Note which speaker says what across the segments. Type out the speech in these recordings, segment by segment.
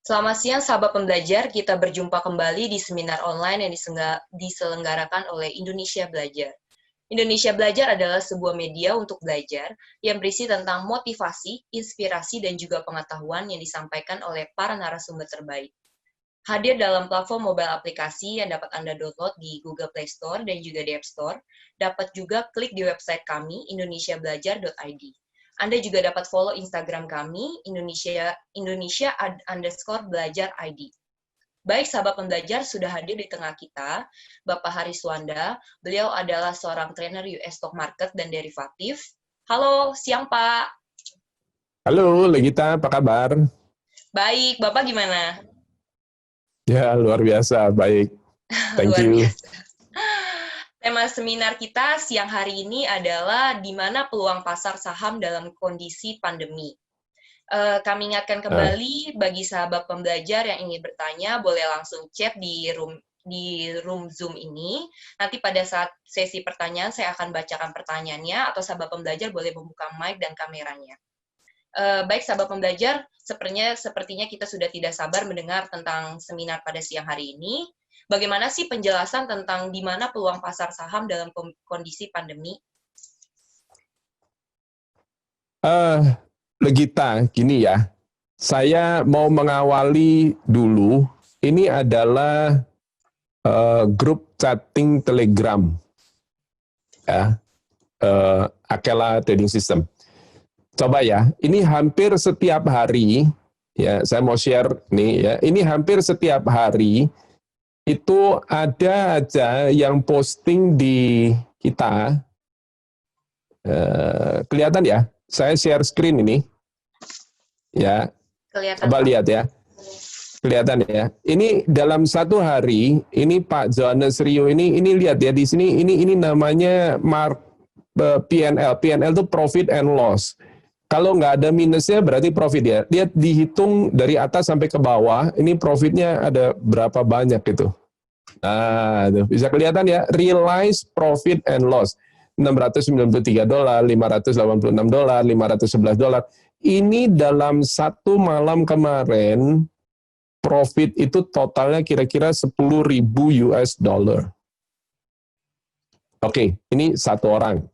Speaker 1: Selamat siang, sahabat pembelajar. Kita berjumpa kembali di seminar online yang diselenggarakan oleh Indonesia Belajar. Indonesia Belajar adalah sebuah media untuk belajar yang berisi tentang motivasi, inspirasi, dan juga pengetahuan yang disampaikan oleh para narasumber terbaik. Hadir dalam platform mobile aplikasi yang dapat Anda download di Google Play Store dan juga di App Store. Dapat juga klik di website kami, indonesiabelajar.id. Anda juga dapat follow Instagram kami, Indonesia_belajar ID. Baik, sahabat pembelajar, sudah hadir di tengah kita, Bapak Haris Wanda. Beliau adalah seorang trainer US Stock Market dan derivatif. Halo, siang Pak.
Speaker 2: Halo, Legita, apa kabar?
Speaker 1: Baik, Bapak gimana?
Speaker 2: Ya, luar biasa, baik. Thank
Speaker 1: Luar
Speaker 2: you.
Speaker 1: biasa. Tema seminar kita siang hari ini adalah di mana peluang pasar saham dalam kondisi pandemi. Kami ingatkan kembali bagi sahabat pembelajar yang ingin bertanya, boleh langsung chat di room Zoom ini. Nanti pada saat sesi pertanyaan, saya akan bacakan pertanyaannya, atau sahabat pembelajar boleh membuka mic dan kameranya. Baik, sahabat pembelajar, sepertinya kita sudah tidak sabar mendengar tentang seminar pada siang hari ini. Bagaimana sih penjelasan tentang di mana peluang pasar saham dalam kondisi pandemi?
Speaker 2: Legita, gini ya, saya mau mengawali dulu, ini adalah grup chatting Telegram, ya, Akela Trading System. Coba ya, ini hampir setiap hari, ya, saya mau share nih ya, ini hampir setiap hari, itu ada aja yang posting di kita, kelihatan ya, saya share screen ini, ya,
Speaker 1: Kelihatan,
Speaker 2: coba
Speaker 1: Pak.
Speaker 2: lihat ya, kelihatan ya. Ini dalam satu hari, ini Pak Johannes Rio ini lihat ya di sini, ini namanya PNL, PNL itu profit and loss. Kalau nggak ada minusnya berarti profit ya. Dia dihitung dari atas sampai ke bawah, ini profitnya ada berapa banyak gitu. Nah, itu bisa kelihatan ya, realized profit and loss. $693, $586, $511. Ini dalam satu malam kemarin, profit itu totalnya kira-kira 10.000 US dollar. Oke, ini satu orang.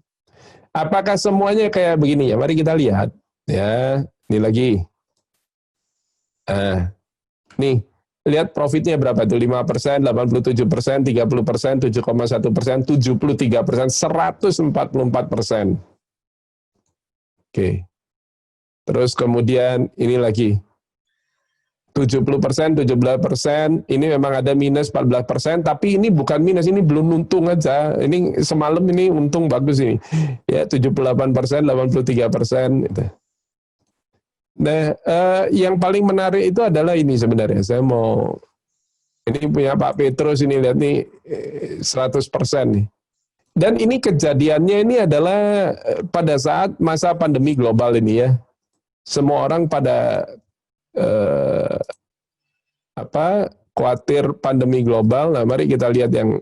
Speaker 2: Apakah semuanya kayak begini ya? Mari kita lihat. Ya, ini lagi. Nih, lihat profitnya berapa tuh? 5%, 87%, 30%, 7,1%, 73%, 144%. Oke. Terus kemudian ini lagi. 70%, 17%, ini memang ada minus 14%, tapi ini bukan minus, ini belum untung aja. Ini semalam ini untung bagus ini. Ya, 78%, 83%. Gitu. Nah, yang paling menarik itu adalah ini sebenarnya. Saya mau, ini punya Pak Petrus ini, lihat nih, 100% nih. Dan ini kejadiannya ini adalah pada saat masa pandemi global ini ya. Semua orang pada khawatir pandemi global. Nah, mari kita lihat yang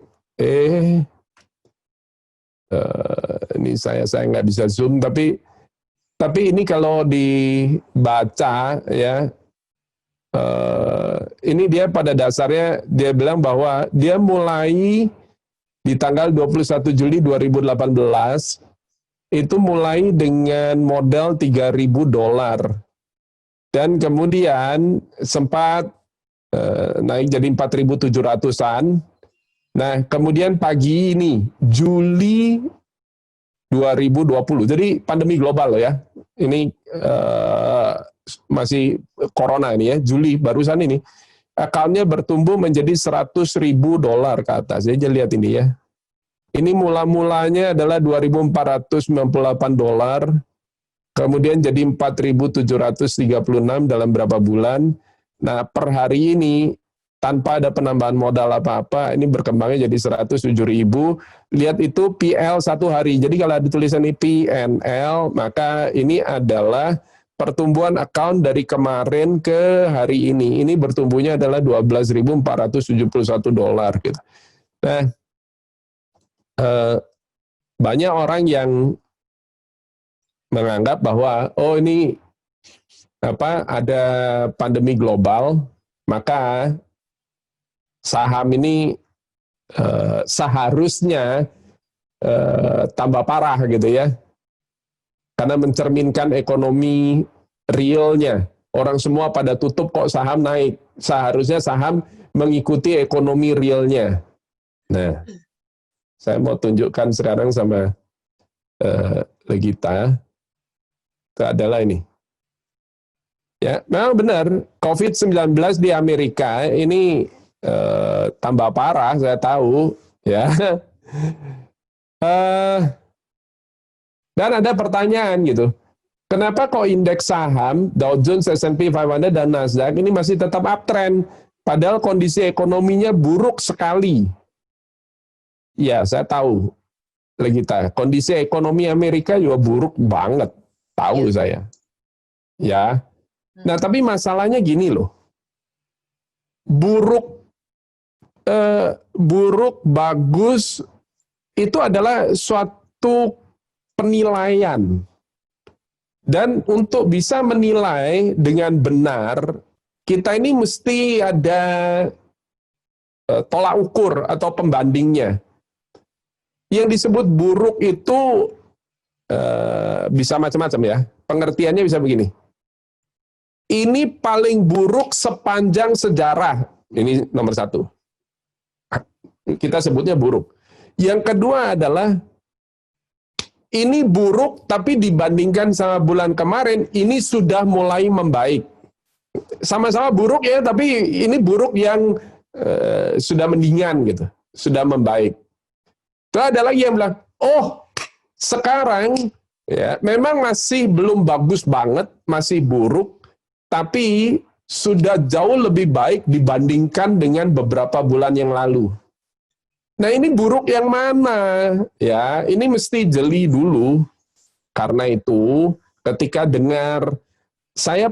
Speaker 2: ini saya nggak bisa zoom, tapi ini kalau dibaca ya, ini dia pada dasarnya dia bilang bahwa dia mulai di tanggal 21 Juli 2018 itu mulai dengan modal $3.000 dan kemudian sempat naik jadi 4.700-an. Nah, kemudian pagi ini, Juli 2020, jadi pandemi global loh ya. Ini masih corona ini ya, Juli barusan ini. Akunnya bertumbuh menjadi $100.000 ke atas. Jadi lihat ini ya. Ini mula-mulanya adalah $2.498, kemudian jadi 4.736 dalam berapa bulan. Nah, per hari ini, tanpa ada penambahan modal apa-apa, ini berkembangnya jadi 107.000. Lihat itu PL satu hari. Jadi kalau ada tulisan ini PNL, maka ini adalah pertumbuhan account dari kemarin ke hari ini. Ini bertumbuhnya adalah $12.471 gitu. Nah, banyak orang yang menganggap bahwa oh ini ada pandemi global, maka saham ini seharusnya tambah parah gitu ya, karena mencerminkan ekonomi realnya. Orang semua pada tutup kok saham naik. Seharusnya saham mengikuti ekonomi realnya. Nah, saya mau tunjukkan sekarang sama Legita. Itu adalah ini. Ya, memang benar. COVID-19 di Amerika ini tambah parah, saya tahu. Ya. Dan ada pertanyaan gitu. Kenapa kok indeks saham Dow Jones, S&P 500 dan Nasdaq ini masih tetap uptrend padahal kondisi ekonominya buruk sekali? Ya, saya tahu, Legita. Kondisi ekonomi Amerika juga buruk banget, tahu saya. Ya. Nah, tapi masalahnya gini loh. Buruk bagus itu adalah suatu penilaian. Dan untuk bisa menilai dengan benar, kita ini mesti ada tolak ukur atau pembandingnya. Yang disebut buruk itu bisa macam-macam ya. Pengertiannya bisa begini. Ini paling buruk sepanjang sejarah. Ini nomor satu. Kita sebutnya buruk. Yang kedua adalah ini buruk, tapi dibandingkan sama bulan kemarin, ini sudah mulai membaik. Sama-sama buruk ya, tapi ini buruk yang sudah mendingan gitu, sudah membaik. Terus ada lagi yang bilang, oh sekarang ya memang masih belum bagus banget, masih buruk, tapi sudah jauh lebih baik dibandingkan dengan beberapa bulan yang lalu. Nah ini buruk yang mana? Ya, ini mesti jeli dulu. Karena itu, ketika dengar, saya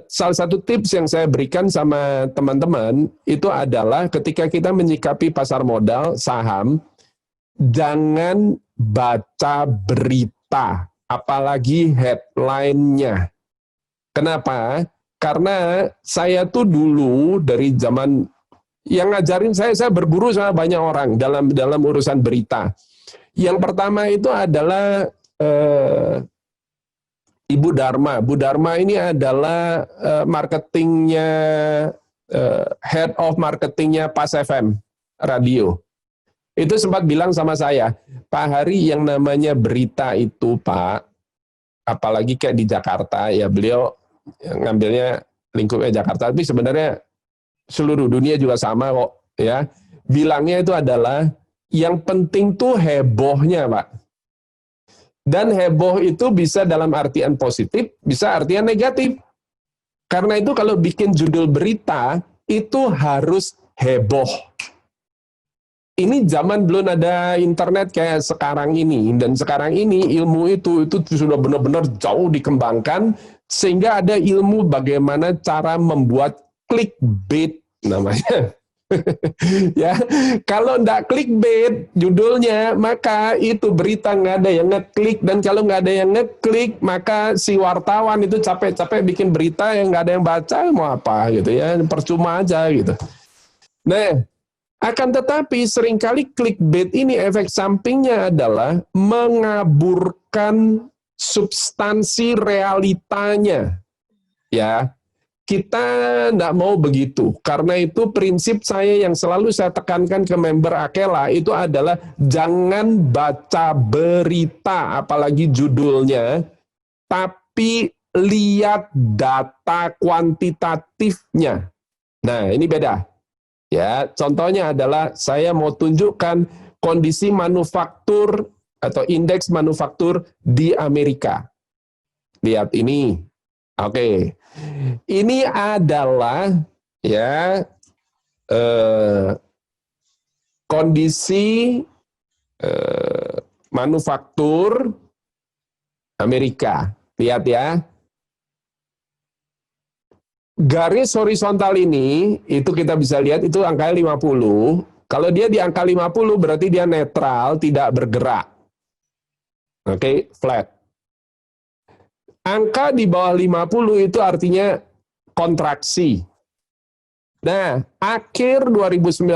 Speaker 2: salah satu tips yang saya berikan sama teman-teman, itu adalah ketika kita menyikapi pasar modal, saham, jangan baca berita, apalagi headline-nya. Kenapa? Karena saya tuh dulu dari zaman yang ngajarin saya berguru sama banyak orang dalam urusan berita. Yang pertama itu adalah Ibu Dharma. Bu Dharma ini adalah marketingnya, head of marketingnya Pas FM radio. Itu sempat bilang sama saya, Pak Hari, yang namanya berita itu Pak, apalagi kayak di Jakarta, ya beliau ngambilnya lingkupnya Jakarta, tapi sebenarnya seluruh dunia juga sama kok, ya. Bilangnya itu adalah yang penting tuh hebohnya, Pak. Dan heboh itu bisa dalam artian positif, bisa artian negatif. Karena itu kalau bikin judul berita itu harus heboh. Ini zaman belum ada internet kayak sekarang ini, dan sekarang ini ilmu itu sudah benar-benar jauh dikembangkan sehingga ada ilmu bagaimana cara membuat clickbait namanya. Ya, kalau nggak clickbait judulnya, maka itu berita nggak ada yang ngeklik, dan kalau nggak ada yang ngeklik, maka si wartawan itu capek-capek bikin berita yang nggak ada yang baca, mau apa gitu ya, percuma aja gitu. Nah, akan tetapi seringkali clickbait ini efek sampingnya adalah mengaburkan substansi realitanya. Ya, kita tidak mau begitu. Karena itu prinsip saya yang selalu saya tekankan ke member Akela itu adalah jangan baca berita, apalagi judulnya, tapi lihat data kuantitatifnya. Nah, ini beda. Ya, contohnya adalah saya mau tunjukkan kondisi manufaktur atau indeks manufaktur di Amerika. Lihat ini. Oke. Ini adalah ya kondisi manufaktur Amerika. Lihat ya. Garis horizontal ini, itu kita bisa lihat, itu angkanya 50. Kalau dia di angka 50, berarti dia netral, tidak bergerak. Oke, flat. Angka di bawah 50 itu artinya kontraksi. Nah, akhir 2019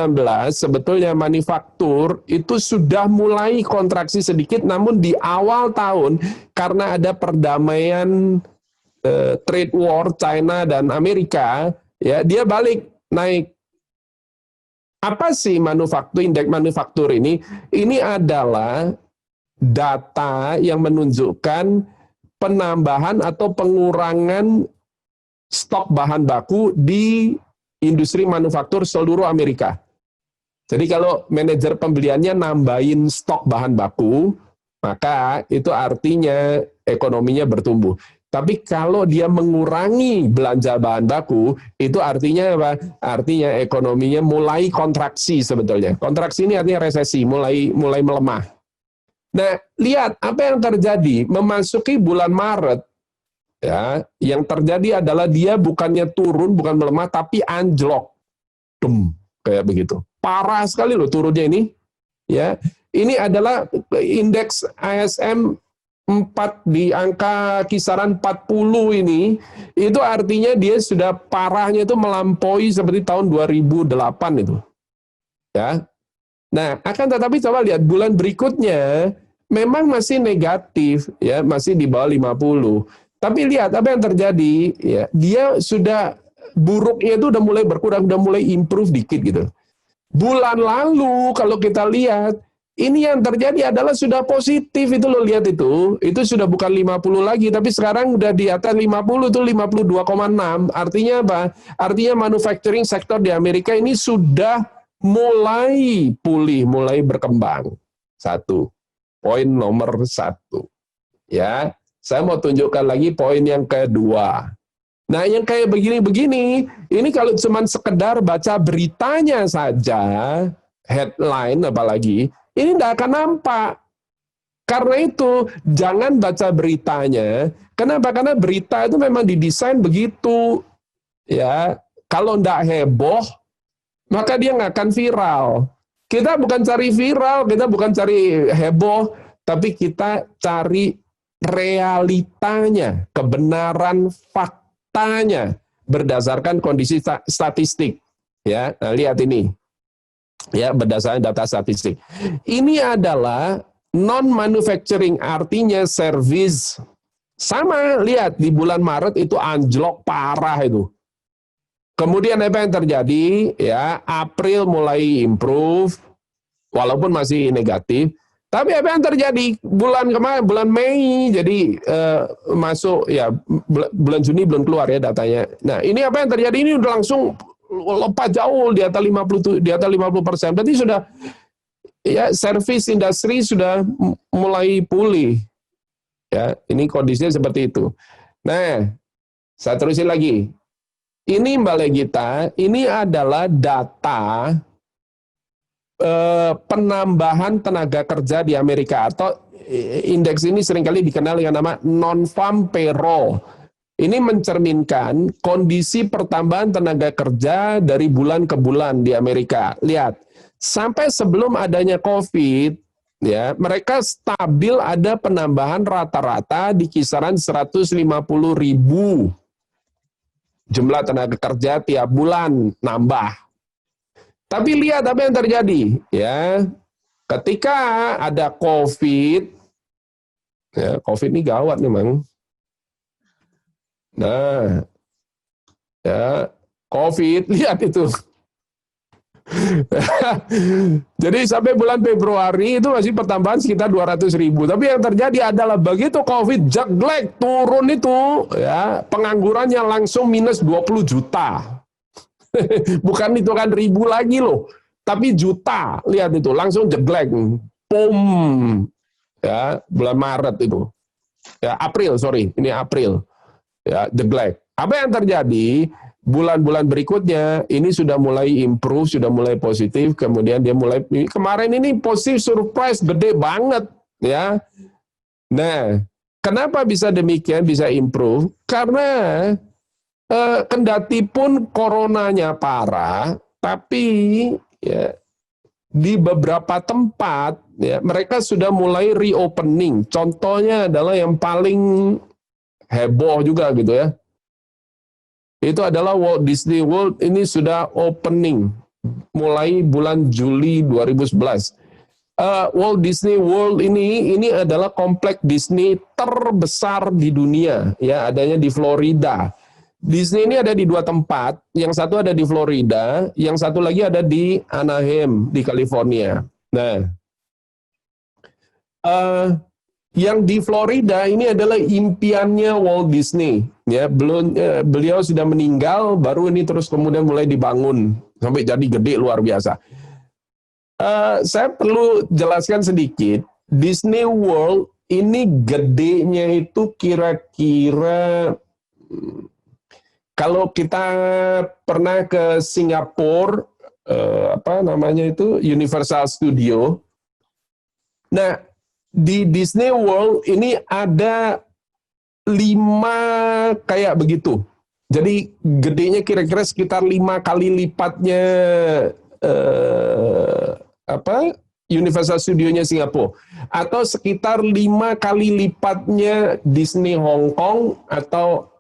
Speaker 2: sebetulnya manufaktur itu sudah mulai kontraksi sedikit, namun di awal tahun karena ada perdamaian trade war China dan Amerika, ya dia balik naik. Apa sih manufaktur, indeks manufaktur ini? Ini adalah data yang menunjukkan penambahan atau pengurangan stok bahan baku di industri manufaktur seluruh Amerika. Jadi kalau manajer pembeliannya nambahin stok bahan baku, maka itu artinya ekonominya bertumbuh. Tapi kalau dia mengurangi belanja bahan baku, itu artinya apa? Artinya ekonominya mulai kontraksi sebetulnya. Kontraksi ini artinya resesi, mulai melemah. Nah, lihat apa yang terjadi memasuki bulan Maret. Ya, yang terjadi adalah dia bukannya turun, bukan melemah, tapi anjlok. Kayak begitu. Parah sekali loh turunnya ini. Ya, ini adalah indeks ISM 4 di angka kisaran 40 ini, itu artinya dia sudah parahnya itu melampaui seperti tahun 2008 itu. Ya. Nah, akan tetapi coba lihat bulan berikutnya memang masih negatif, ya, masih di bawah 50. Tapi lihat apa yang terjadi, ya, dia sudah buruknya itu udah mulai berkurang, udah mulai improve dikit gitu. Bulan lalu kalau kita lihat, ini yang terjadi adalah sudah positif itu loh, lihat itu sudah bukan 50 lagi, tapi sekarang udah di atas 50 itu 52,6. Artinya apa? Artinya manufacturing sektor di Amerika ini sudah mulai pulih, mulai berkembang. Satu, poin nomor satu. Ya. Saya mau tunjukkan lagi poin yang kedua. Nah, yang kayak begini-begini, ini kalau cuma sekedar baca beritanya saja, headline apalagi, ini tidak akan nampak. Karena itu, jangan baca beritanya. Kenapa? Karena berita itu memang didesain begitu. Ya, kalau tidak heboh, maka dia nggak akan viral. Kita bukan cari viral, kita bukan cari heboh, tapi kita cari realitanya, kebenaran faktanya berdasarkan kondisi statistik. Ya, nah, lihat ini. Ya, berdasarkan data statistik. Ini adalah non-manufacturing, artinya service. Sama, lihat di bulan Maret itu anjlok parah itu. Kemudian apa yang terjadi? Ya, April mulai improve, walaupun masih negatif. Tapi apa yang terjadi bulan kemarin, bulan Mei, jadi masuk ya bulan Juni belum keluar ya datanya. Nah, ini apa yang terjadi? Ini udah langsung lompat jauh di atas 50%. Berarti sudah ya service industri sudah mulai pulih. Ya, ini kondisinya seperti itu. Nah, saya terusin lagi. Ini Mbak Legita, ini adalah data penambahan tenaga kerja di Amerika, atau indeks ini seringkali dikenal dengan nama non-farm payroll. Ini mencerminkan kondisi pertambahan tenaga kerja dari bulan ke bulan di Amerika. Lihat, sampai sebelum adanya COVID, ya, mereka stabil ada penambahan rata-rata di kisaran 150.000 jumlah tenaga kerja tiap bulan nambah. Tapi lihat apa yang terjadi, ya. Ketika ada COVID, ya, COVID ini gawat memang. Nah, ya, COVID, lihat itu. Jadi sampai bulan Februari itu masih pertambahan sekitar 200.000. Tapi yang terjadi adalah begitu COVID jeglek turun itu, ya, penganggurannya langsung minus 20 juta. Bukan itu kan ribu lagi loh, tapi juta. Lihat itu, langsung jeglek. Pum. Ya, bulan Maret itu. Ya, April, sorry. Ini April. Ya, jeglek. Apa yang terjadi? Bulan-bulan berikutnya, ini sudah mulai improve, sudah mulai positif. Kemudian dia mulai, kemarin ini positif surprise, gede banget. Ya. Nah, kenapa bisa demikian, bisa improve? Karena kendati pun coronanya parah, tapi ya, di beberapa tempat ya, mereka sudah mulai reopening. Contohnya adalah yang paling heboh juga gitu ya. itu adalah Walt Disney World ini sudah opening mulai bulan Juli 2011. Walt Disney World ini adalah komplek Disney terbesar di dunia, ya, adanya di Florida. Disney ini ada di 2 tempat, yang satu ada di Florida, yang satu lagi ada di Anaheim di California. Nah, yang di Florida ini adalah impiannya Walt Disney, ya. Beliau sudah meninggal, baru ini terus kemudian mulai dibangun sampai jadi gede luar biasa. Saya perlu jelaskan sedikit, Disney World ini gedenya itu kira-kira, kalau kita pernah ke Singapura, apa namanya itu, Universal Studio. Nah, di Disney World ini ada 5 kayak begitu. Jadi gedenya kira-kira sekitar 5 kali lipatnya Universal Studio-nya Singapura, atau sekitar 5 kali lipatnya Disney Hong Kong atau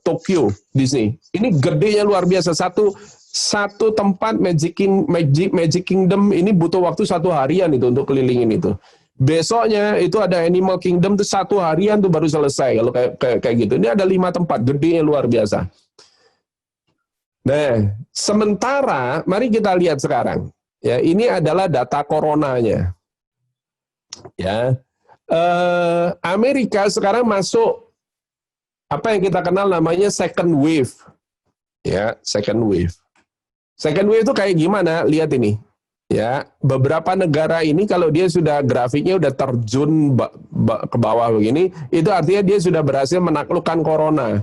Speaker 2: Tokyo Disney. Ini gedenya luar biasa. Satu tempat Magic Kingdom ini butuh waktu 1 harian itu untuk kelilingin itu. Besoknya itu ada Animal Kingdom tuh 1 harian tuh baru selesai kalau kayak gitu. Ini ada 5 tempat, gedenya luar biasa. Nah, sementara mari kita lihat sekarang. Ya, ini adalah data coronanya. Ya, Amerika sekarang masuk apa yang kita kenal namanya second wave. Ya, second wave. Second wave itu kayak gimana? Lihat ini. Ya, beberapa negara ini kalau dia sudah grafiknya udah terjun ke bawah begini, itu artinya dia sudah berhasil menaklukkan corona.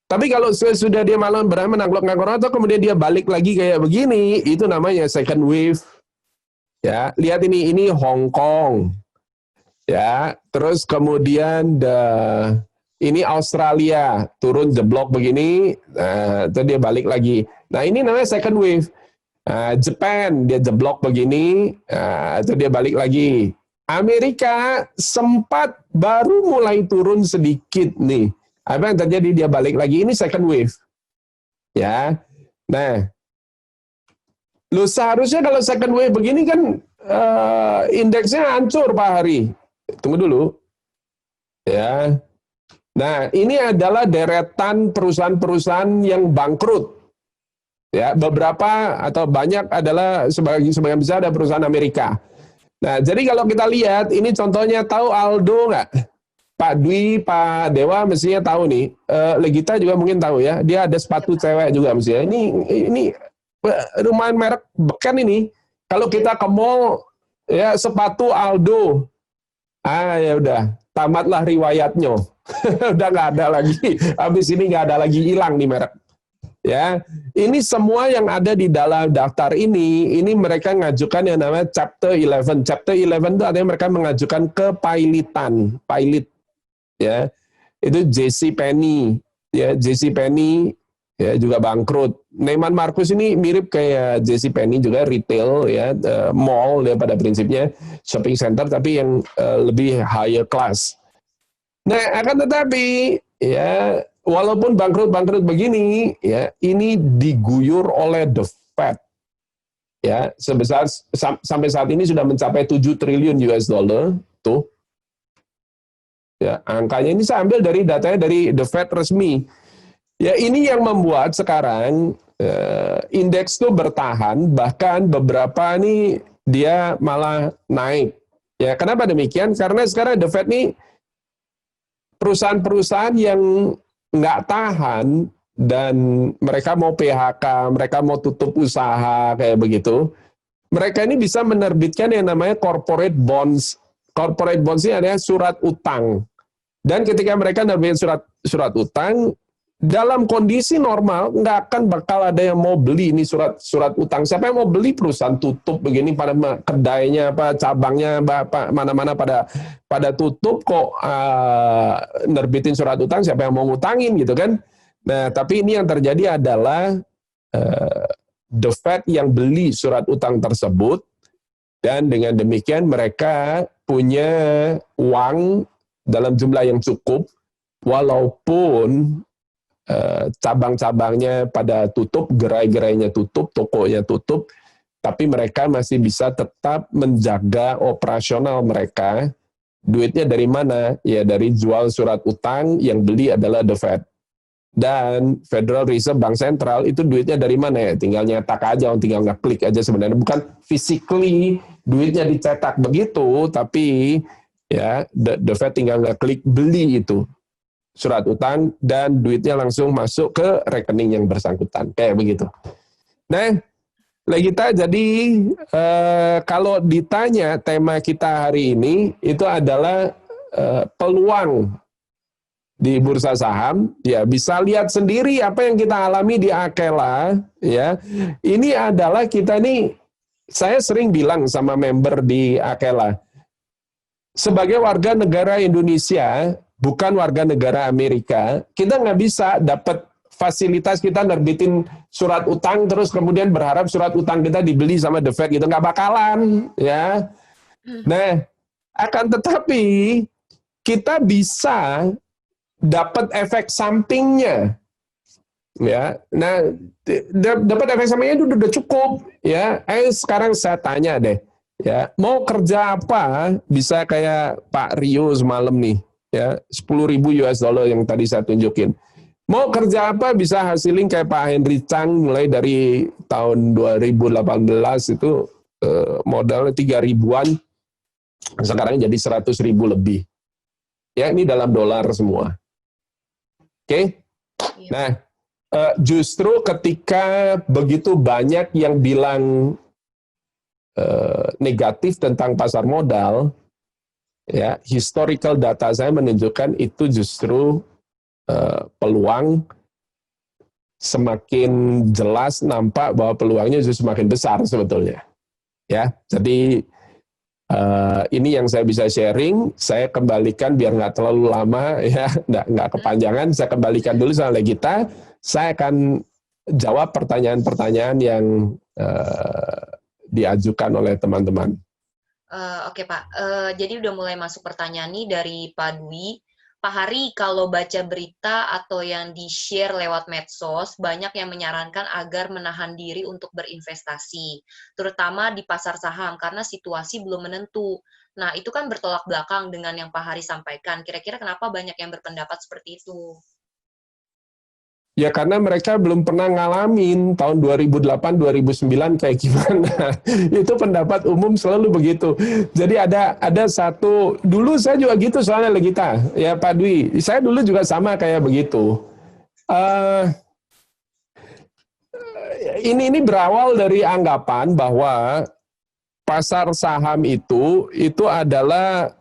Speaker 2: Tapi kalau sudah dia malah berhasil menaklukkan corona atau kemudian dia balik lagi kayak begini, itu namanya second wave. Ya, lihat ini Hong Kong. Ya, terus kemudian ini Australia turun jeblok begini, terus dia balik lagi. Nah, ini namanya second wave. Jepang dia jeblok begini, itu dia balik lagi. Amerika sempat baru mulai turun sedikit nih. Apa yang terjadi, dia balik lagi. Ini second wave. Ya. Nah, lu seharusnya kalau second wave begini kan indeksnya hancur Pak Hari. Tunggu dulu. Ya. Nah, ini adalah deretan perusahaan-perusahaan yang bangkrut. Ya, beberapa atau banyak adalah sebagian besar ada perusahaan Amerika. Nah, jadi kalau kita lihat, ini contohnya, tahu Aldo nggak? Pak Dwi, Pak Dewa mestinya tahu nih. Legita juga mungkin tahu ya. Dia ada sepatu cewek juga mestinya. Ini lumayan merek beken ini. Kalau kita ke mall, ya sepatu Aldo. Ya udah, tamatlah riwayatnya. Udah nggak ada lagi. Habis ini nggak ada lagi, hilang nih merek. Ya, ini semua yang ada di dalam daftar ini mereka mengajukan yang namanya Chapter 11. Chapter 11 itu artinya mereka mengajukan kepailitan, pilot. Ya, itu JCPenney. Ya, JCPenney ya juga bangkrut. Neiman Marcus ini mirip kayak JCPenney juga, retail ya, mall ya pada prinsipnya, shopping center tapi yang lebih higher class. Nah, akan tetapi ya, walaupun bangkrut begini, ya, ini diguyur oleh The Fed. Ya, sebesar sampai saat ini sudah mencapai 7 triliun US dollar tuh. Ya, angkanya ini saya ambil dari datanya dari The Fed resmi. Ya, ini yang membuat sekarang indeks tuh bertahan, bahkan beberapa nih dia malah naik. Ya, kenapa demikian? Karena sekarang The Fed nih perusahaan-perusahaan yang nggak tahan dan mereka mau PHK, mereka mau tutup usaha kayak begitu, mereka ini bisa menerbitkan yang namanya corporate bonds. Corporate bonds ini adalah surat utang. Dan ketika mereka menerbitkan surat utang, dalam kondisi normal nggak akan bakal ada yang mau beli ini surat utang. Siapa yang mau beli? Perusahaan tutup begini, pada kedainya apa cabangnya mana-mana pada tutup kok, nerbitin surat utang, siapa yang mau ngutangin gitu kan. Nah, tapi ini yang terjadi adalah The Fed yang beli surat utang tersebut, dan dengan demikian mereka punya uang dalam jumlah yang cukup, walaupun cabang-cabangnya pada tutup, gerai-gerainya tutup, tokonya tutup, tapi mereka masih bisa tetap menjaga operasional mereka. Duitnya dari mana? Ya dari jual surat utang, yang beli adalah The Fed. Dan Federal Reserve Bank Sentral itu duitnya dari mana ya? Tinggal nyetak aja, tinggal ngeklik aja sebenarnya. Bukan physically duitnya dicetak begitu, tapi ya the Fed tinggal ngeklik beli itu surat utang dan duitnya langsung masuk ke rekening yang bersangkutan. Kayak begitu. Nah, kita jadi kalau ditanya tema kita hari ini itu adalah peluang di bursa saham, ya bisa lihat sendiri apa yang kita alami di Akela, ya. Ini adalah kita nih, saya sering bilang sama member di Akela, sebagai warga negara Indonesia, bukan warga negara Amerika, kita nggak bisa dapat fasilitas kita nerbitin surat utang terus kemudian berharap surat utang kita dibeli sama The Fed gitu, nggak bakalan, ya. Nah, akan tetapi kita bisa dapat efek sampingnya, ya. Nah, dapat efek sampingnya itu udah cukup, ya. Sekarang saya tanya deh, ya, mau kerja apa bisa kayak Pak Rio semalam nih, ya, 10.000 US dollar yang tadi saya tunjukin. Mau kerja apa bisa hasilin kayak Pak Henry Chang mulai dari tahun 2018 itu modalnya 3.000-an, sekarang jadi 100.000 lebih. Ya, ini dalam dolar semua. Oke, nah justru ketika begitu banyak yang bilang negatif tentang pasar modal, ya historical data saya menunjukkan itu justru peluang semakin jelas nampak bahwa peluangnya justru semakin besar sebetulnya. Ya, jadi ini yang saya bisa sharing, saya kembalikan biar nggak terlalu lama, ya, nggak kepanjangan, saya kembalikan dulu sama Legita, saya akan jawab pertanyaan-pertanyaan yang diajukan oleh teman-teman.
Speaker 1: Oke Pak, jadi udah mulai masuk pertanyaan nih dari Pak Dwi. Pak Hari, kalau baca berita atau yang di-share lewat medsos, banyak yang menyarankan agar menahan diri untuk berinvestasi, terutama di pasar saham, karena situasi belum menentu. Nah, itu kan bertolak belakang dengan yang Pak Hari sampaikan. Kira-kira kenapa banyak yang berpendapat seperti itu?
Speaker 2: Ya karena mereka belum pernah ngalamin tahun 2008-2009 kayak gimana. Itu pendapat umum selalu begitu. Jadi ada satu, dulu saya juga gitu soalnya Legita, ya Pak Dwi, saya dulu juga sama kayak begitu. Ini berawal dari anggapan bahwa pasar saham itu adalah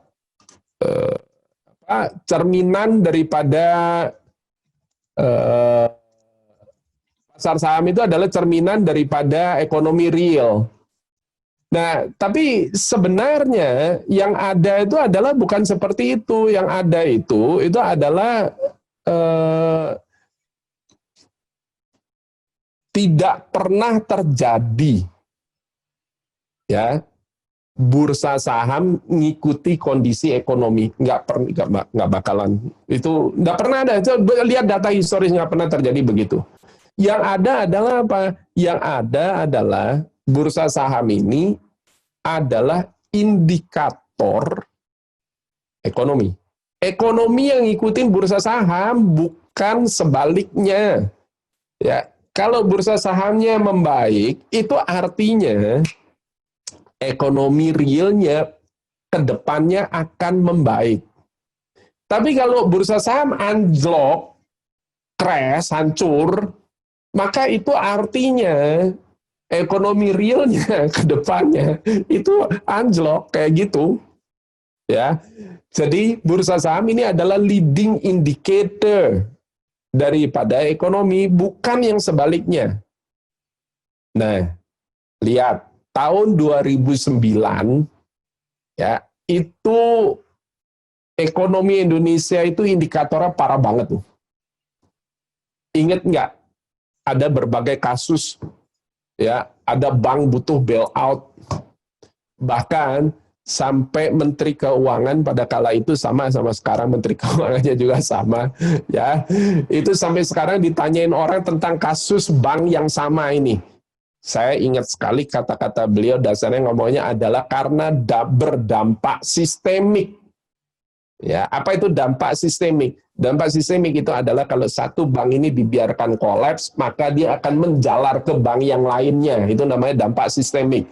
Speaker 2: cerminan daripada pasar saham itu adalah cerminan daripada ekonomi real. Nah, tapi sebenarnya yang ada itu adalah bukan seperti itu. Yang ada itu adalah tidak pernah terjadi, ya, bursa saham ngikuti kondisi ekonomi, nggak bakalan, itu nggak pernah ada. Lihat data historis, nggak pernah terjadi begitu. Yang ada adalah apa? Yang ada adalah bursa saham ini adalah indikator ekonomi. Ekonomi yang ngikutin bursa saham, bukan sebaliknya. Ya, kalau bursa sahamnya membaik, itu artinya ekonomi realnya ke depannya akan membaik. Tapi kalau bursa saham anjlok, crash, hancur, maka itu artinya ekonomi realnya ke depannya itu anjlok kayak gitu. Ya. Jadi bursa saham ini adalah leading indicator daripada ekonomi, bukan yang sebaliknya. Nah, lihat tahun 2009, ya, itu ekonomi Indonesia itu indikatornya parah banget tuh. Ingat nggak? Ada berbagai kasus, ya, ada bank butuh bailout. Bahkan sampai Menteri Keuangan pada kala itu sama sekarang Menteri Keuangannya juga sama, ya. Itu sampai sekarang ditanyain orang tentang kasus bank yang sama ini. Saya ingat sekali kata-kata beliau, dasarnya ngomongnya adalah karena berdampak sistemik. Ya, apa itu dampak sistemik? Dampak sistemik itu adalah kalau satu bank ini dibiarkan kolaps, maka dia akan menjalar ke bank yang lainnya. Itu namanya dampak sistemik.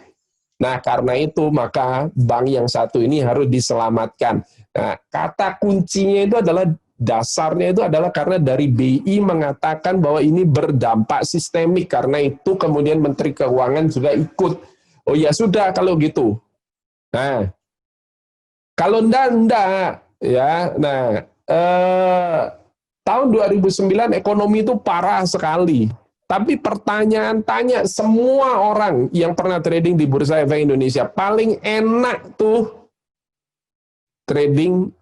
Speaker 2: Nah, karena itu maka bank yang satu ini harus diselamatkan. Nah, kata kuncinya itu adalah, dasarnya itu adalah karena dari BI mengatakan bahwa ini berdampak sistemik. Karena itu kemudian Menteri Keuangan juga ikut. Oh ya sudah kalau gitu. Nah, kalau enggak, ya. Nah, tahun 2009 ekonomi itu parah sekali. Tapi pertanyaan tanya semua orang yang pernah trading di Bursa Efek Indonesia, paling enak tuh trading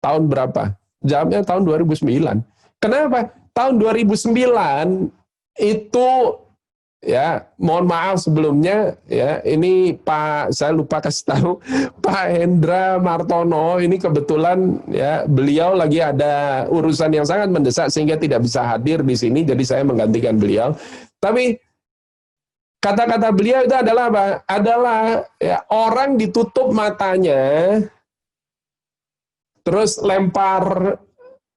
Speaker 2: tahun berapa? Jawabnya tahun 2009. Kenapa? Tahun 2009 itu, ya, mohon maaf sebelumnya, ya, ini Pak, saya lupa kasih tahu, Pak Hendra Martono ini kebetulan, ya, beliau lagi ada urusan yang sangat mendesak sehingga tidak bisa hadir di sini, jadi saya menggantikan beliau. Tapi kata-kata beliau itu adalah apa? Adalah, ya, orang ditutup matanya, terus lempar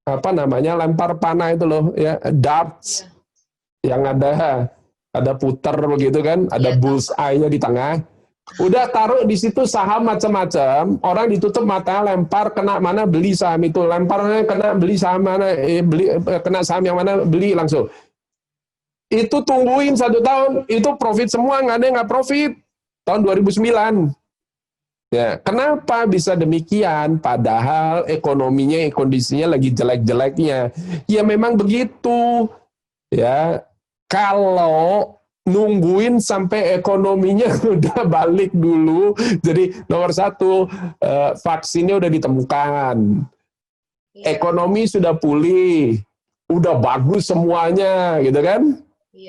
Speaker 2: apa namanya, lempar panah itu loh, ya, darts, yang ada puter begitu kan, ada bullseye-nya di tengah. Udah taruh di situ saham macam-macam, orang ditutup mata, lempar kena mana beli saham itu, lemparnya kena beli saham mana, kena saham yang mana beli langsung. Itu tungguin 1 tahun, itu profit semua, nggak ada yang nggak profit. Tahun 2009. Ya, kenapa bisa demikian? Padahal ekonominya, kondisinya lagi jelek-jeleknya. Ya memang begitu. Ya, kalau nungguin sampai ekonominya udah balik dulu, jadi nomor 1, vaksinnya udah ditemukan, ekonomi sudah pulih, udah bagus semuanya, gitu kan?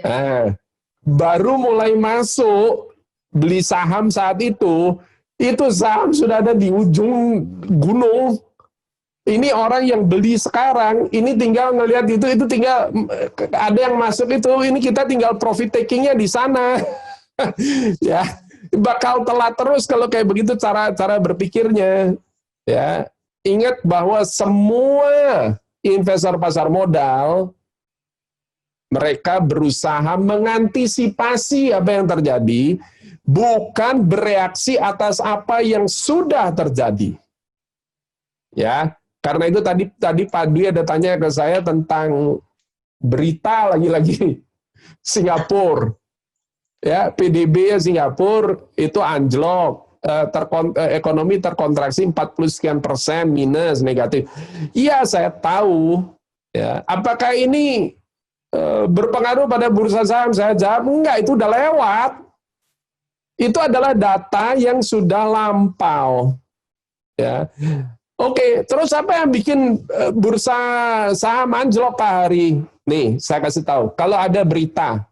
Speaker 2: Nah, baru mulai masuk beli saham saat itu saham sudah ada di ujung gunung. Ini orang yang beli sekarang, ini tinggal ngelihat itu tinggal ada yang masuk itu, ini kita tinggal profit takingnya di sana. Ya, bakal telat terus kalau kayak begitu cara berpikirnya. Ya, ingat bahwa semua investor pasar modal mereka berusaha mengantisipasi apa yang terjadi, bukan bereaksi atas apa yang sudah terjadi. Ya. Karena itu tadi Pak Dwi ada tanya ke saya tentang berita lagi-lagi Singapura. Ya, PDB Singapura itu anjlok, ekonomi terkontraksi 40 sekian persen minus negatif. Iya, saya tahu. Ya, apakah ini berpengaruh pada bursa saham? Saya jawab enggak, itu udah lewat. Itu adalah data yang sudah lampau. Ya. Oke, terus apa yang bikin bursa saham anjlok Pak Hari? Nih, saya kasih tahu. Kalau ada berita,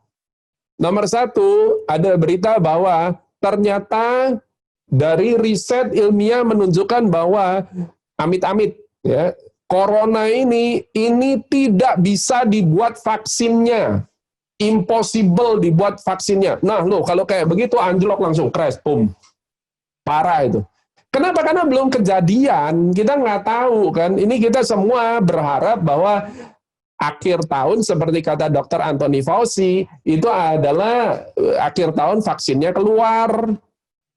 Speaker 2: nomor 1, ada berita bahwa ternyata dari riset ilmiah menunjukkan bahwa amit-amit, ya, corona ini tidak bisa dibuat vaksinnya, impossible dibuat vaksinnya. Nah, loh, kalau kayak begitu anjlok langsung crash, boom, parah itu. Kenapa? Karena belum kejadian, kita nggak tahu kan. Ini kita semua berharap bahwa akhir tahun seperti kata Dr. Anthony Fauci itu adalah akhir tahun vaksinnya keluar.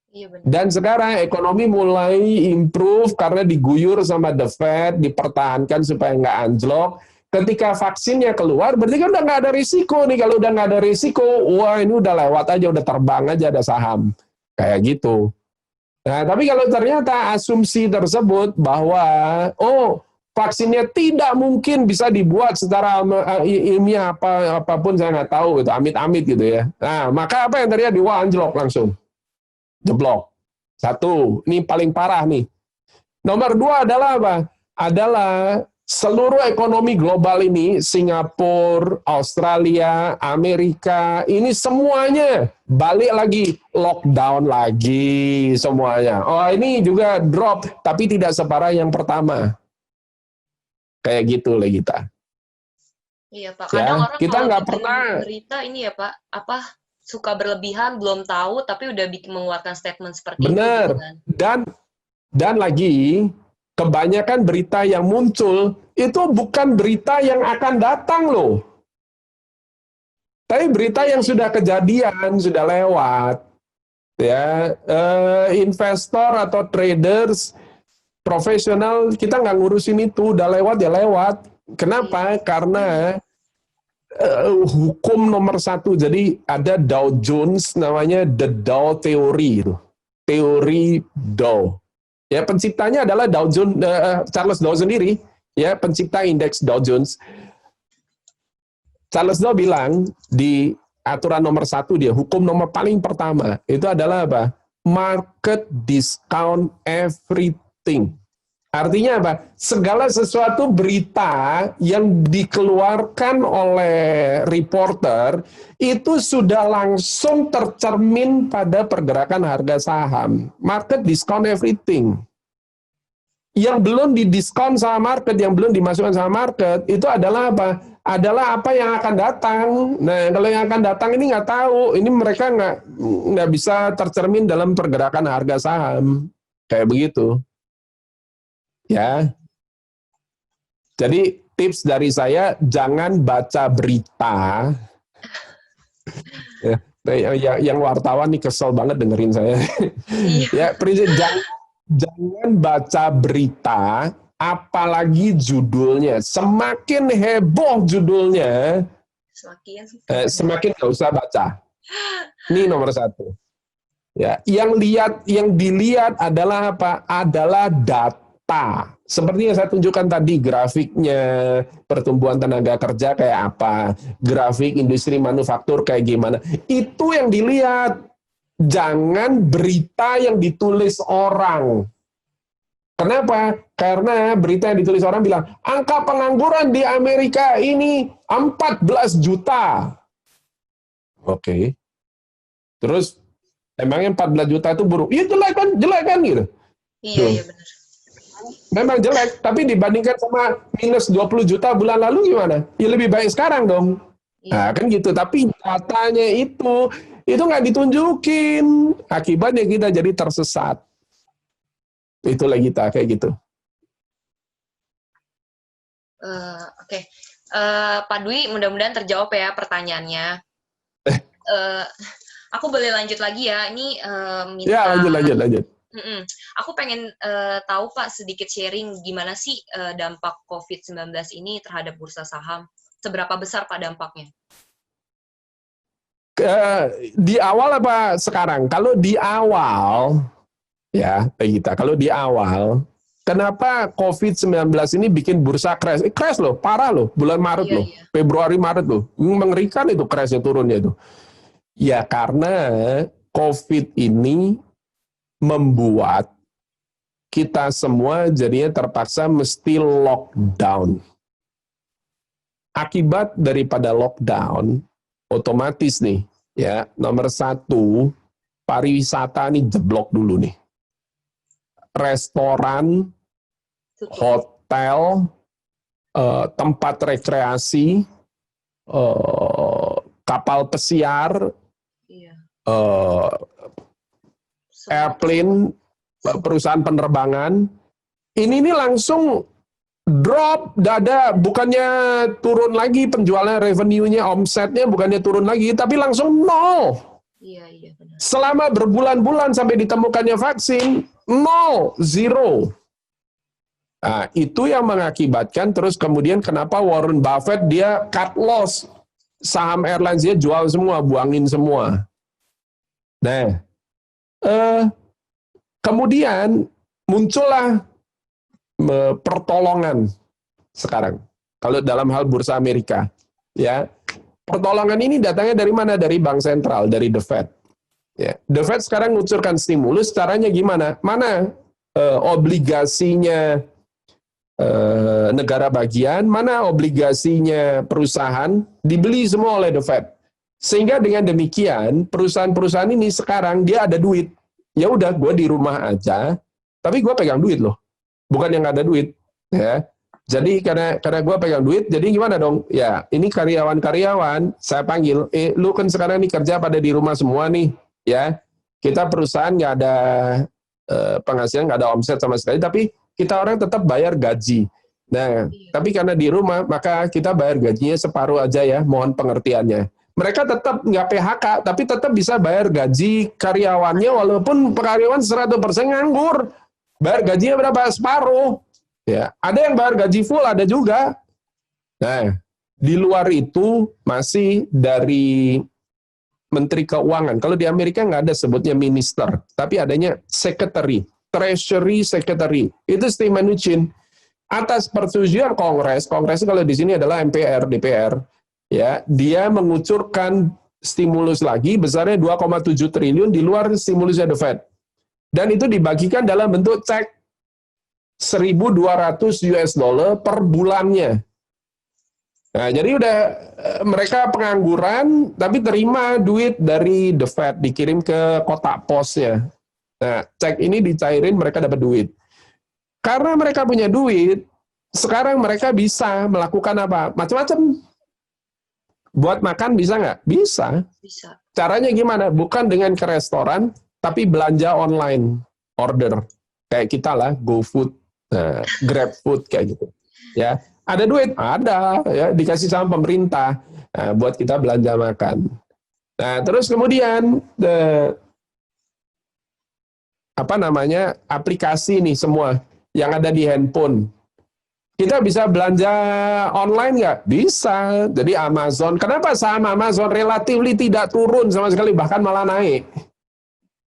Speaker 2: Iya, benar. Dan sekarang ekonomi mulai improve karena diguyur sama The Fed, dipertahankan supaya nggak anjlok. Ketika vaksinnya keluar, berarti kan udah nggak ada risiko nih. Kalau udah nggak ada risiko, wah ini udah lewat aja, udah terbang aja ada saham. Kayak gitu. Nah, tapi kalau ternyata asumsi tersebut bahwa, vaksinnya tidak mungkin bisa dibuat secara ilmiah apapun saya nggak tahu, gitu, amit-amit gitu ya. Nah, maka apa yang terjadi? Wah, anjlok langsung. Jeblok. 1, ini paling parah nih. Nomor 2 adalah apa? Adalah seluruh ekonomi global ini, Singapura, Australia, Amerika, ini semuanya balik lagi, lockdown lagi semuanya. Oh, ini juga drop, tapi tidak separah yang pertama. Kayak gitu lah kita.
Speaker 1: Iya Pak, kadang
Speaker 2: Ya,
Speaker 1: orang
Speaker 2: kita
Speaker 1: kalau
Speaker 2: nggak
Speaker 1: bikin
Speaker 2: pernah,
Speaker 1: berita ini ya Pak, apa suka berlebihan, belum tahu, tapi udah bikin mengeluarkan statement seperti itu gitu
Speaker 2: benar.
Speaker 1: kan.
Speaker 2: Dan lagi, kebanyakan berita yang muncul, itu bukan berita yang akan datang loh. Tapi berita yang sudah kejadian, sudah lewat. Ya, investor atau traders profesional, kita nggak ngurusin itu, udah lewat ya lewat. Kenapa?
Speaker 1: Iya.
Speaker 2: Karena hukum nomor satu. Jadi ada Dow Jones, namanya The Dow Theory, itu. Teori Dow. Ya, penciptanya adalah Dow Jones, Charles Dow sendiri, ya, pencipta indeks Dow Jones. Charles Dow bilang di aturan nomor satu dia, hukum nomor paling pertama, itu adalah apa? Market discount everything. Artinya apa? Segala sesuatu berita yang dikeluarkan oleh reporter itu sudah langsung tercermin pada pergerakan harga saham. Market discount everything. Yang belum didiskon sama market, yang belum dimasukkan sama market, itu adalah apa? Adalah apa yang akan datang. Nah, kalau yang akan datang ini nggak tahu. Ini mereka nggak bisa tercermin dalam pergerakan harga saham. Kayak begitu. Ya. Jadi tips dari saya, jangan baca berita. Yang wartawan nih kesel banget dengerin saya.
Speaker 1: Iya.
Speaker 2: Ya, prinsip jangan baca berita, apalagi judulnya. Semakin heboh judulnya, semakin nggak usah baca. Ini nomor satu. Ya, yang dilihat adalah apa? Adalah data. Seperti yang saya tunjukkan tadi, grafiknya pertumbuhan tenaga kerja kayak apa, grafik industri manufaktur kayak gimana. Itu yang dilihat. Jangan berita yang ditulis orang. Kenapa? Karena berita yang ditulis orang bilang, angka pengangguran di Amerika ini 14 juta. Oke. Terus, emangnya 14 juta itu buruk? Iya jelek kan gitu.
Speaker 1: Iya benar.
Speaker 2: Memang jelek, tapi dibandingkan sama minus 20 juta bulan lalu gimana? Ya lebih baik sekarang dong. Nah, kan gitu. Tapi datanya itu nggak ditunjukin. Akibatnya kita jadi tersesat. Itulah kita, kayak gitu.
Speaker 1: Oke. Pak Dwi, mudah-mudahan terjawab ya pertanyaannya. Aku boleh lanjut lagi ya. Ini minta...
Speaker 2: Ya, lanjut.
Speaker 1: Aku pengen tahu Pak sedikit sharing gimana sih dampak COVID-19 ini terhadap bursa saham. Seberapa besar Pak dampaknya?
Speaker 2: Di awal apa sekarang? Kalau di awal, ya, kita. Kalau di awal, kenapa COVID-19 ini bikin bursa crash? Crash loh, parah loh, bulan Maret loh, Februari Maret loh, mengerikan itu crashnya, turunnya itu. Ya karena COVID ini membuat kita semua jadinya terpaksa mesti lockdown. Akibat daripada lockdown, otomatis nih, ya, nomor satu, pariwisata nih jeblok dulu nih. Restoran, hotel, tempat rekreasi, kapal pesiar, airplane, perusahaan penerbangan, ini langsung drop, dada, bukannya turun lagi penjualan, revenue-nya, omsetnya bukannya turun lagi, tapi langsung nol.
Speaker 1: Iya, benar.
Speaker 2: Selama berbulan-bulan sampai ditemukannya vaksin, nol, zero. Nah, itu yang mengakibatkan terus kemudian kenapa Warren Buffett dia cut loss. Saham airlines dia jual semua, buangin semua. Nah, kemudian muncullah pertolongan sekarang. Kalau dalam hal bursa Amerika, ya, pertolongan ini datangnya dari mana? Dari bank sentral, dari The Fed. Ya, The Fed sekarang ngucurkan stimulus, caranya gimana? Mana obligasinya negara bagian, mana obligasinya perusahaan, dibeli semua oleh The Fed. Sehingga dengan demikian, perusahaan-perusahaan ini sekarang dia ada duit. Ya udah, gue di rumah aja, tapi gue pegang duit loh. Bukan yang nggak ada duit. Ya. Jadi karena gue pegang duit, jadi gimana dong? Ya, ini karyawan-karyawan, saya panggil, lu kan sekarang nih kerja pada di rumah semua nih, ya. Kita perusahaan nggak ada penghasilan, nggak ada omset sama sekali, tapi kita orang tetap bayar gaji. Nah, tapi karena di rumah, maka kita bayar gajinya separuh aja ya, mohon pengertiannya. Mereka tetap nggak PHK, tapi tetap bisa bayar gaji karyawannya, walaupun karyawan 100% nganggur. Bayar gajinya berapa? Separuh. Ya, ada yang bayar gaji full, ada juga. Nah, di luar itu masih dari Menteri Keuangan. Kalau di Amerika nggak ada sebutnya minister, tapi adanya secretary, treasury secretary. Itu Steve Mnuchin. Atas persetujuan Kongres kalau di sini adalah MPR, DPR, ya, dia mengucurkan stimulus lagi besarnya 2,7 triliun di luar stimulusnya The Fed. Dan itu dibagikan dalam bentuk cek 1.200 US dollar per bulannya. Nah, jadi udah mereka pengangguran, tapi terima duit dari The Fed, dikirim ke kotak posnya. Nah, cek ini dicairin, mereka dapat duit. Karena mereka punya duit, sekarang mereka bisa melakukan apa? Macam-macam. Buat makan bisa nggak? Bisa.
Speaker 1: Bisa.
Speaker 2: Caranya gimana? Bukan dengan ke restoran, tapi belanja online, order. Kayak kita lah, GoFood, GrabFood, kayak gitu. Ya. Ada duit? Ada, ya, dikasih sama pemerintah buat kita belanja makan. Nah, terus kemudian aplikasi nih semua yang ada di handphone. Kita bisa belanja online nggak? Bisa. Jadi Amazon, kenapa saham Amazon relatively tidak turun sama sekali, bahkan malah naik?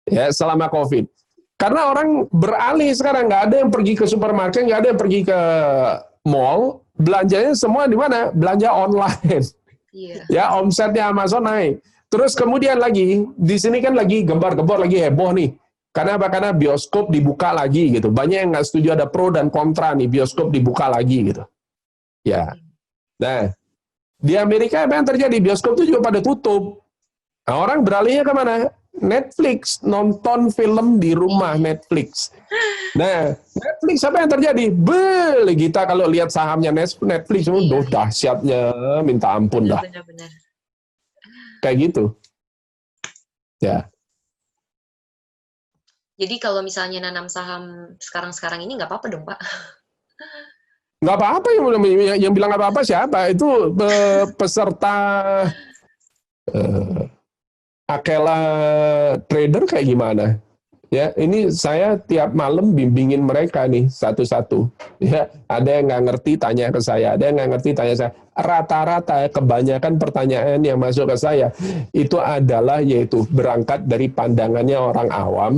Speaker 2: Ya, selama COVID. Karena orang beralih sekarang, nggak ada yang pergi ke supermarket, nggak ada yang pergi ke mall, belanjanya semua di mana? Belanja online.
Speaker 1: Iya.
Speaker 2: Ya, omsetnya Amazon naik. Terus kemudian lagi, di sini kan lagi gembar-gembor, lagi heboh nih. Karena apa? Karena bioskop dibuka lagi gitu. Banyak yang nggak setuju, ada pro dan kontra nih, bioskop dibuka lagi gitu. Ya. Nah, di Amerika apa yang terjadi? Bioskop itu juga pada tutup. Nah, orang beralihnya kemana? Netflix, nonton film di rumah Netflix. Nah, Netflix apa yang terjadi? Kita kalau lihat sahamnya Netflix, udah dahsyatnya minta ampun dah.
Speaker 1: Benar-benar.
Speaker 2: Kayak gitu. Ya.
Speaker 1: Jadi kalau misalnya nanam saham sekarang-sekarang ini nggak apa-apa dong, Pak?
Speaker 2: Nggak apa-apa, yang bilang apa-apa siapa? Itu peserta Akela trader kayak gimana? Ya, ini saya tiap malam bimbingin mereka nih satu-satu. Ya, ada yang nggak ngerti tanya ke saya, ada yang nggak ngerti tanya saya. Rata-rata kebanyakan pertanyaan yang masuk ke saya itu adalah yaitu berangkat dari pandangannya orang awam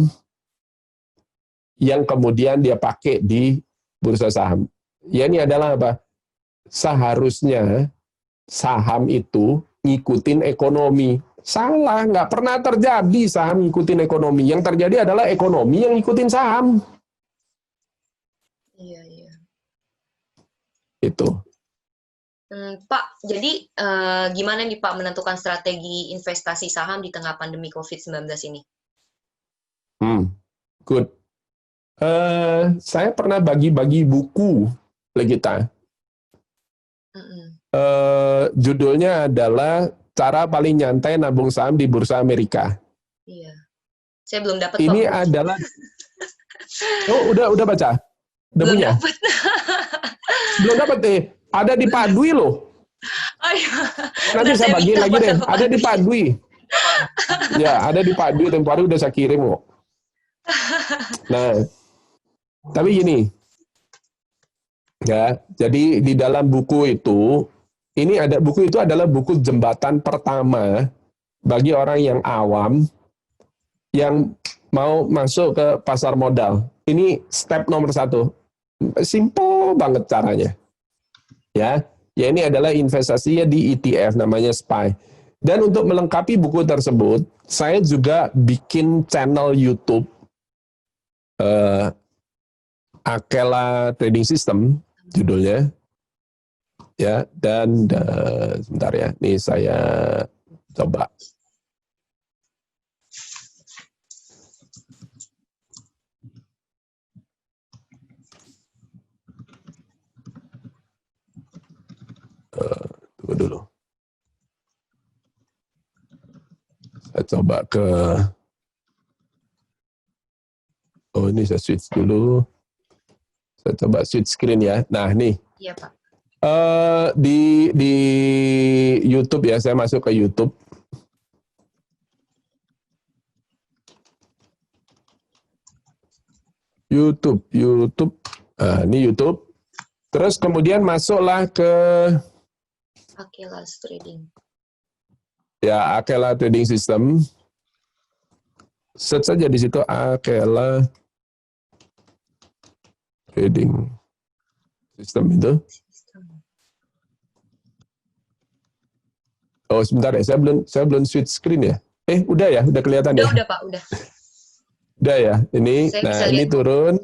Speaker 2: yang kemudian dia pakai di bursa saham. Ya, ini adalah apa? Seharusnya saham itu ngikutin ekonomi. Salah, nggak pernah terjadi saham ngikutin ekonomi. Yang terjadi adalah ekonomi yang ngikutin saham.
Speaker 1: Iya, iya.
Speaker 2: Itu.
Speaker 1: Pak, jadi gimana nih Pak menentukan strategi investasi saham di tengah pandemi COVID-19 ini?
Speaker 2: Good. Saya pernah bagi-bagi buku, Legita. Judulnya adalah Cara Paling Nyantai Nabung Saham di Bursa Amerika.
Speaker 1: Iya. Saya belum dapat.
Speaker 2: Ini adalah. Oh, udah baca? Udah
Speaker 1: belum
Speaker 2: punya?
Speaker 1: Dapat.
Speaker 2: Belum dapat deh. Ada di Pak Dwi loh.
Speaker 1: Oh, iya.
Speaker 2: Nanti saya bagiin lagi deh. Ada di Pak Dwi. Ya, ada di Pak Dwi. Tempo hari udah saya kirim kok. Nah, tapi gini. Ya, jadi di dalam buku itu, buku itu adalah buku jembatan pertama bagi orang yang awam yang mau masuk ke pasar modal. Ini step nomor 1. Simple banget caranya. Ya ini adalah investasinya di ETF namanya SPY. Dan untuk melengkapi buku tersebut, saya juga bikin channel YouTube Akela Trading System. judulnya. Ya, dan sebentar ya, nih saya coba. Tunggu dulu. Saya coba ke, oh ini saya switch dulu. Saya coba switch screen ya. Nah nih.
Speaker 1: Iya Pak.
Speaker 2: Di YouTube ya, saya masuk ke YouTube. YouTube. Ini YouTube. Terus kemudian masuklah ke
Speaker 1: Akela Trading.
Speaker 2: Ya, Akela Trading System. Search saja di situ Akela Trading System itu. Oh, sebentar ya, saya belum switch screen ya. Udah ya, udah kelihatan ya.
Speaker 1: Udah Pak, udah.
Speaker 2: Udah ya, ini.
Speaker 1: Saya
Speaker 2: Nah, ini turun.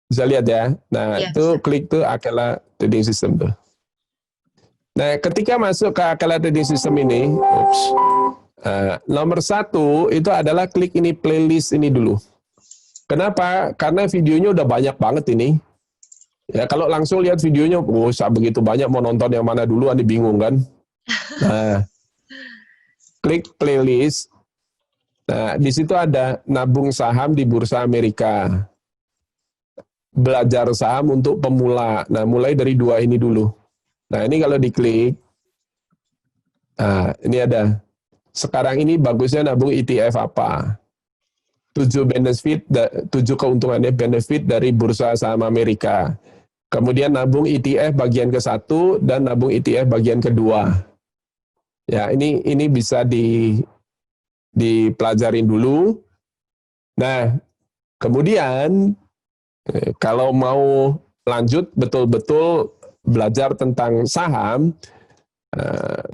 Speaker 2: Bisa lihat ya. Nah,
Speaker 1: ya,
Speaker 2: itu
Speaker 1: bisa.
Speaker 2: klik tuh Akela Trading System tuh. Nah, ketika masuk ke Akela Trading System ini, nomor 1 itu adalah klik ini playlist ini dulu. Kenapa? Karena videonya udah banyak banget ini. Ya, kalau langsung lihat videonya, begitu banyak, mau nonton yang mana dulu, Anda bingung kan? Nah, klik playlist. Nah, di situ ada nabung saham di Bursa Amerika. Belajar saham untuk pemula. Nah, mulai dari 2 ini dulu. Nah, ini kalau diklik, nah, ini ada. Sekarang ini bagusnya nabung ETF apa? 7 keuntungannya benefit dari Bursa Saham Amerika. Kemudian nabung ETF bagian ke-1 dan nabung ETF bagian kedua. Ya, ini bisa dipelajarin dulu. Nah, kemudian kalau mau lanjut betul-betul belajar tentang saham,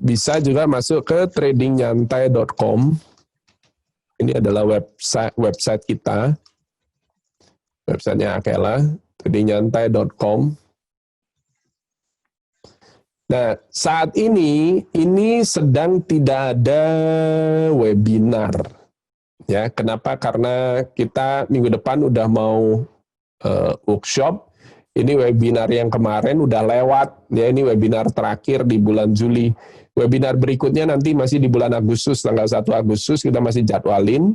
Speaker 2: bisa juga masuk ke tradingnyantai.com. Ini adalah website kita. Websitenya Akela, tradingnyantai.com. Nah, saat ini sedang tidak ada webinar. Ya, kenapa? Karena kita minggu depan udah mau workshop. Ini webinar yang kemarin udah lewat. Ya, ini webinar terakhir di bulan Juli. Webinar berikutnya nanti masih di bulan Agustus, tanggal 1 Agustus kita masih jadwalin.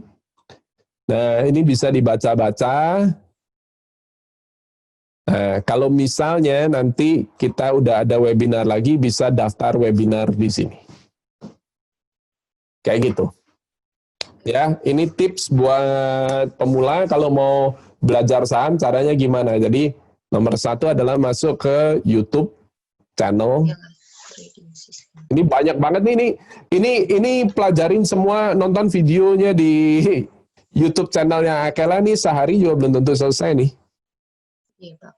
Speaker 2: Nah, ini bisa dibaca-baca. Nah, kalau misalnya nanti kita udah ada webinar lagi, bisa daftar webinar di sini. Kayak gitu. Ya, ini tips buat pemula kalau mau belajar saham, caranya gimana. Jadi, nomor 1 adalah masuk ke YouTube channel. Ini banyak banget nih, ini pelajarin semua, nonton videonya di YouTube channelnya Akela nih sehari juga belum tentu selesai nih.
Speaker 1: Iya, Pak.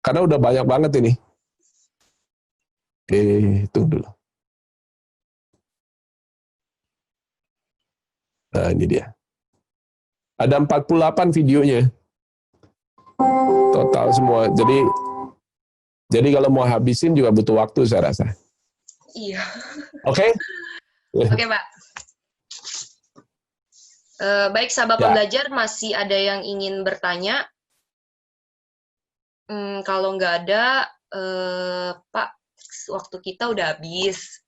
Speaker 2: Karena udah banyak banget ini. Tunggu dulu. Nah, ini dia. Ada 48 videonya. Total semua. Jadi kalau mau habisin juga butuh waktu saya rasa.
Speaker 1: Iya.
Speaker 2: Oke?
Speaker 1: Oke, Pak. Baik, sahabat pembelajar, masih ada yang ingin bertanya? Kalau nggak ada, Pak, waktu kita udah habis.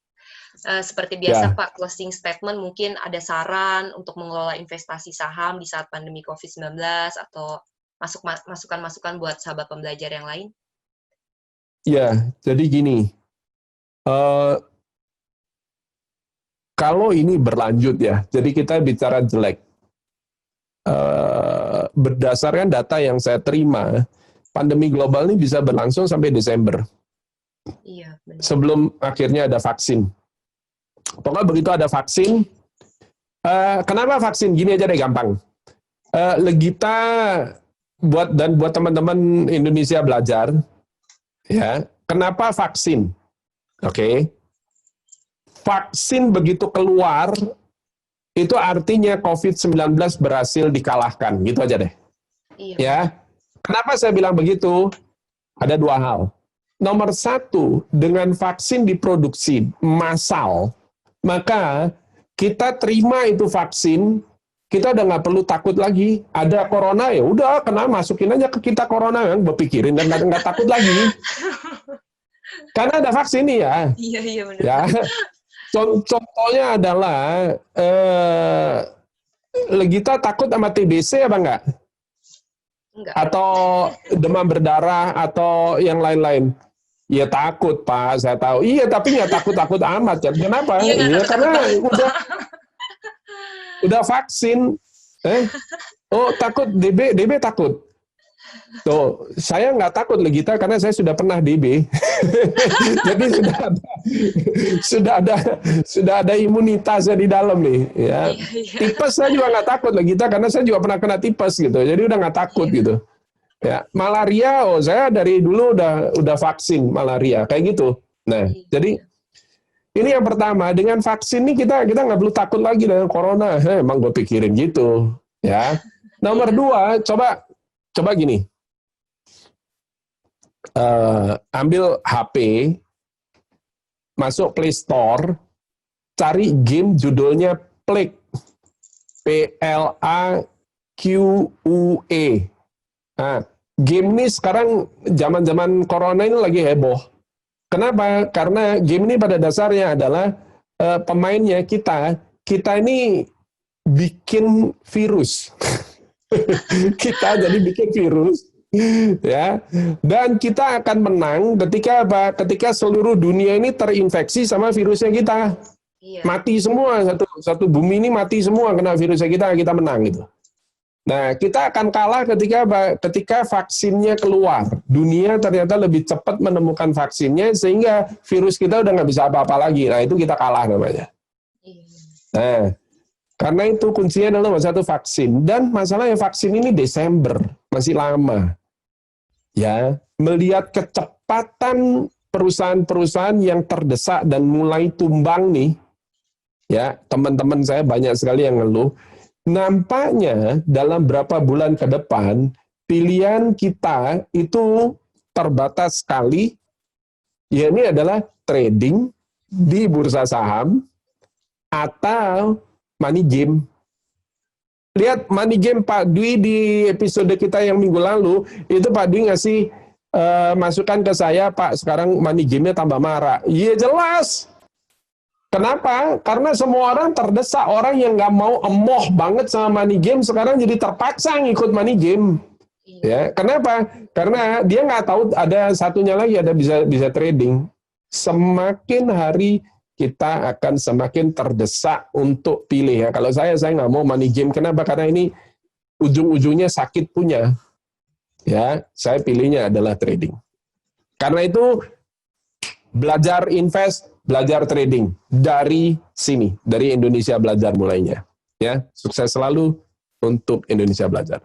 Speaker 1: Seperti biasa, Pak, closing statement, mungkin ada saran untuk mengelola investasi saham di saat pandemi COVID-19 atau masukan-masukan buat sahabat pembelajar yang lain?
Speaker 2: Ya, jadi gini, kalau ini berlanjut ya, jadi kita bicara jelek. Berdasarkan data yang saya terima, pandemi global ini bisa berlangsung sampai Desember.
Speaker 1: Iya, benar.
Speaker 2: Sebelum akhirnya ada vaksin. Pokoknya begitu ada vaksin, kenapa vaksin? Gini aja deh gampang. Legita buat teman-teman Indonesia belajar, ya. Kenapa vaksin? Oke. Vaksin begitu keluar, itu artinya COVID-19 berhasil dikalahkan, gitu aja deh.
Speaker 1: Iya.
Speaker 2: Ya. Kenapa saya bilang begitu? Ada dua hal. Nomor satu, dengan vaksin diproduksi massal, maka kita terima itu vaksin, kita udah nggak perlu takut lagi. Ada corona ya udah kena masukin aja ke kita corona, yang berpikirin dan nggak takut lagi. Karena ada vaksin nih ya.
Speaker 1: Iya benar.
Speaker 2: Ya. Contohnya adalah Legita takut sama TBC apa enggak?
Speaker 1: Enggak.
Speaker 2: Atau demam berdarah atau yang lain-lain? Ya takut Pak, saya tahu. Iya tapi nggak takut-takut amat ya. Kenapa? Iya karena udah vaksin. Oh takut DB takut. Tuh, saya nggak takut Legita karena saya sudah pernah DB. Jadi sudah ada imunitasnya di dalam nih. Ya. Tipes saya juga nggak takut Legita karena saya juga pernah kena tipes gitu. Jadi udah nggak takut gitu. Ya, malaria, saya dari dulu udah vaksin malaria kayak gitu. Nah, jadi ini yang pertama, dengan vaksin ini kita nggak perlu takut lagi dengan corona. Emang gue pikirin gitu, ya. Nomor dua, coba gini, ambil HP, masuk Play Store, cari game judulnya Plague, PLAQUE. Nah, game ini sekarang zaman-zaman corona ini lagi heboh. Kenapa? Karena game ini pada dasarnya adalah pemainnya kita ini bikin virus. Kita jadi bikin virus, ya. Dan kita akan menang ketika apa? Ketika seluruh dunia ini terinfeksi sama virusnya kita. Iya. Mati semua, satu bumi ini mati semua kena virusnya kita menang gitu. Nah, kita akan kalah ketika vaksinnya keluar. Dunia ternyata lebih cepat menemukan vaksinnya, sehingga virus kita udah nggak bisa apa-apa lagi. Nah, itu kita kalah namanya. Nah, karena itu kuncinya adalah satu vaksin. Dan masalahnya vaksin ini Desember, masih lama. Ya, melihat kecepatan perusahaan-perusahaan yang terdesak dan mulai tumbang nih, ya, teman-teman saya banyak sekali yang ngeluh. Nampaknya dalam beberapa bulan ke depan, pilihan kita itu terbatas sekali, ya ini adalah trading di bursa saham atau money game. Lihat money game Pak Dwi di episode kita yang minggu lalu, itu Pak Dwi ngasih masukan ke saya, Pak, sekarang money game-nya tambah marah. Iya jelas. Kenapa? Karena semua orang terdesak. Orang yang nggak mau emoh banget sama money game sekarang jadi terpaksa ngikut money game. Ya, kenapa? Karena dia nggak tahu ada satunya lagi, ada bisa trading. Semakin hari kita akan semakin terdesak untuk pilih ya. Kalau saya nggak mau money game. Kenapa? Karena ini ujung-ujungnya sakit punya. Ya, saya pilihnya adalah trading. Karena itu belajar invest, belajar trading dari sini, dari Indonesia Belajar mulainya. Ya, sukses selalu untuk Indonesia Belajar.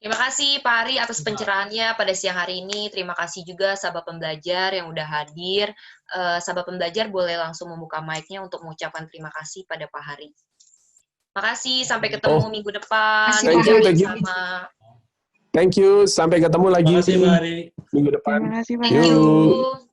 Speaker 1: Terima kasih Pak Hari atas pencerahannya pada siang hari ini. Terima kasih juga sahabat pembelajar yang udah hadir. Sahabat pembelajar boleh langsung membuka mic-nya untuk mengucapkan terima kasih pada Pak Hari. Makasih, sampai ketemu minggu depan.
Speaker 2: Thank you. Thank you, sampai ketemu lagi.
Speaker 3: Terima kasih Pak Hari.
Speaker 2: Minggu depan.
Speaker 4: Terima kasih Pak
Speaker 1: Thank you.